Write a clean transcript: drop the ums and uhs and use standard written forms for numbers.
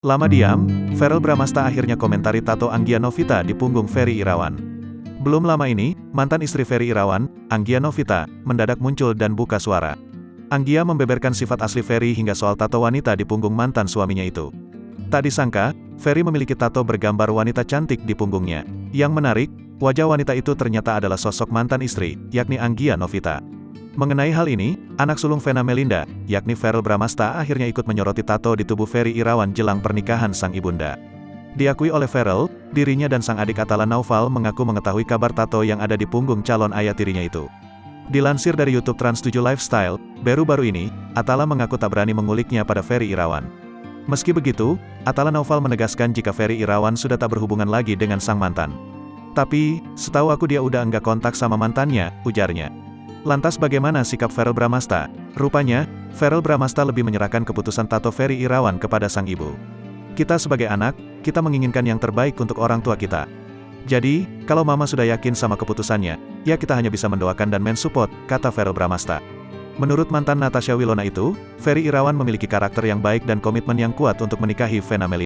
Lama diam, Verrell Bramasta akhirnya komentari tato Anggia Novita di punggung Ferry Irawan. Belum lama ini, mantan istri Ferry Irawan, Anggia Novita, mendadak muncul dan buka suara. Anggia membeberkan sifat asli Ferry hingga soal tato wanita di punggung mantan suaminya itu. Tak disangka, Ferry memiliki tato bergambar wanita cantik di punggungnya. Yang menarik, wajah wanita itu ternyata adalah sosok mantan istri, yakni Anggia Novita. Mengenai hal ini, anak sulung Vena Melinda, yakni Verrell Bramasta akhirnya ikut menyoroti tato di tubuh Ferry Irawan jelang pernikahan sang ibunda. Diakui oleh Verrell, dirinya dan sang adik Atala Naufal mengaku mengetahui kabar tato yang ada di punggung calon ayah tirinya itu. Dilansir dari YouTube Trans7 Lifestyle, baru-baru ini, Atala mengaku tak berani menguliknya pada Ferry Irawan. Meski begitu, Atala Naufal menegaskan jika Ferry Irawan sudah tak berhubungan lagi dengan sang mantan. Tapi, setahu aku dia udah enggak kontak sama mantannya, ujarnya. Lantas bagaimana sikap Verrell Bramasta? Rupanya, Verrell Bramasta lebih menyerahkan keputusan tato Ferry Irawan kepada sang ibu. Kita sebagai anak, kita menginginkan yang terbaik untuk orang tua kita. Jadi, kalau mama sudah yakin sama keputusannya, ya kita hanya bisa mendoakan dan mensupport, kata Verrell Bramasta. Menurut mantan Natasha Wilona itu, Ferry Irawan memiliki karakter yang baik dan komitmen yang kuat untuk menikahi Vena Melinda.